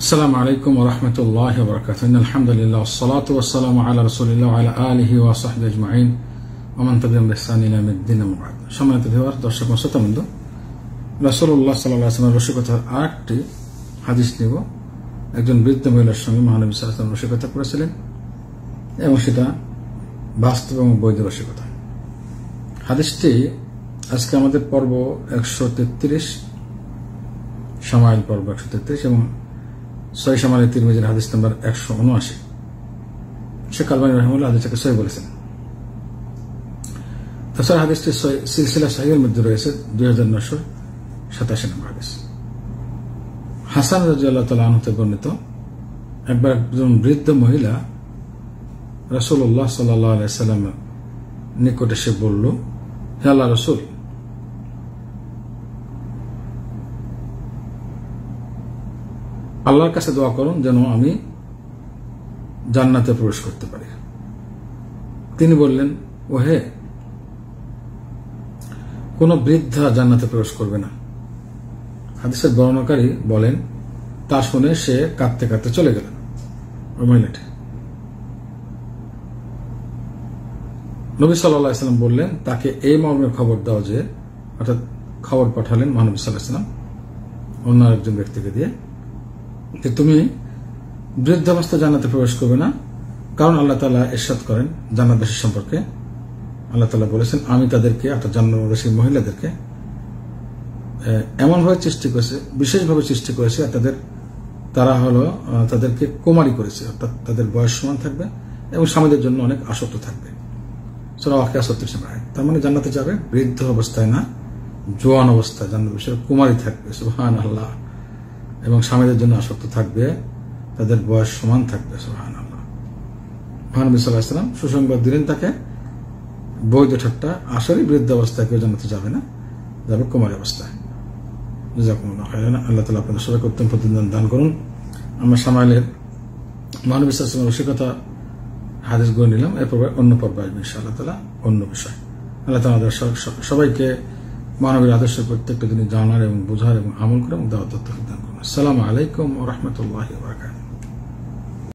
আসসালামু আলাইকুম ওয়া রাহমাতুল্লাহি ওয়া বারাকাতুহু। আলহামদুলিল্লাহ ওয়াসসালাতু ওয়াসসালামু আলা রাসূলিল্লাহ ওয়া আলা আলিহি ওয়া সাহবিহি আজমাইন ওয়া মান তাবি'আহুম বিইহসান ইলা ইয়াউমিদ্দিন। আম্মা বা'দ। সম্মানিত ভিউয়ার, দর্শক ও শ্রোতাবৃন্দ, রাসূলুল্লাহ সাল্লাল্লাহু আলাইহি ওয়াসাল্লামের রসিকতার আরেকটি হাদিস নিব। একজন বৃদ্ধ মহিলার সঙ্গে মহানবী সাল্লাল্লাহু আলাইহি ওয়াসাল্লাম রসিকতা করেছিলেন এবং সেটা বাস্তব এবং বৈধ রসিকতা। হাদিসটি আজকে আমাদের পর্ব 133, শামাইল পর্ব 133 এবং সহিহ শামাইল তিরমিজির হাদিস নাম্বার 179। শেখ আলবানী রাহিমাহুল্লাহ হাদিসটাকে সহিহ বলেছেন। তাছাড়া হাদিসটি সিলসিলা সহিহের মধ্যে রয়েছে 2987 নম্বর হাদিস। হাসান রাদিয়াল্লাহু তাআলা আনহু থেকে বর্ণিত, একবার একজন বৃদ্ধ মহিলা রাসূলুল্লাহ সাল্লাল্লাহু আলাইহি ওয়াসাল্লামের নিকটে এসে বলল, হে আল্লাহর রাসূল, আল্লাহর কাছে দোয়া করুন যেন আমি জান্নাতে প্রবেশ করতে পারি। তিনি বললেন, ও হে, কোন বৃদ্ধা জান্নাতে প্রবেশ করবে না। হাদিসের বর্ণনাকারী বলেন, তা শুনে সে কাঁদতে কাঁদতে চলে গেলেন। ওই মহিলাটি নবী সাল্লাল্লাহু আলাইহি ওয়াসাল্লাম বললেন, তাকে এই মর্মে খবর দাও যে, অর্থাৎ খবর পাঠালেন মহানবী সাল্লাল্লাহু আলাইহি ওয়াসাল্লাম অন্য একজন ব্যক্তিকে দিয়ে, যে তুমি বৃদ্ধাবস্থা জান্নাতে প্রবেশ করবে না। কারণ আল্লাহ তাআলা ইরশাদ করেন জান্নাতবাসী সম্পর্কে, আল্লাহ তাআলা বলেছেন, আমি তাদেরকে, অর্থাৎ জান্নাতবাসী মহিলাদেরকে এমনভাবে সৃষ্টি করেছে, বিশেষভাবে সৃষ্টি করেছে, তারা হলো তাদেরকে কুমারী করেছে, অর্থাৎ তাদের বয়স সমান থাকবে এবং স্বামীদের জন্য অনেক আসক্ত থাকবে। সূরা ওয়াকিয়া 36 নম্বর আয়াত। তার মানে জান্নাতে যাবে বৃদ্ধ অবস্থায় না, জোয়ান অবস্থায় জান্নাতবাসী কুমারী থাকবে, সুবহানাল্লাহ, এবং স্বামীদের জন্য আসক্ত থাকবে, তাদের বয়স সমান থাকবে, সুবহানাল্লাহ। মহানবী সাল্লাল্লাহু আলাইহি ওয়াসাল্লাম সুসংবাদ দিলেন তাকে, বৈধ ঠাট্টা, আসলে বৃদ্ধ অবস্থায় কেউ জান্নাতে যাবে না, যাবে কুমারী অবস্থায়। জাযাকুমুল্লাহু খাইরান। আল্লাহ তাআলা আপনাদের সবাইকে উত্তম প্রতিদান দান করুন। আমরা শামাইলের মহানবী সাল্লাল্লাহু আলাইহি ওয়াসাল্লামের রসিকতা হাদিস গড়ে নিলাম। এরপর অন্য পর্ব আসবে ইনশাআল্লাহ তাআলা, অন্য বিষয়। আল্লাহ তাআলা আমাদের সবাইকে মানবীর আদর্শের প্রত্যেকটা জিনিস জানার এবং বোঝার এবং আমল করে এবং দাওয়াত তৌফিক দান করুন। আসসালামু আলাইকুম ওয়া রাহমাতুল্লাহি ওয়া বারাকাতুহু।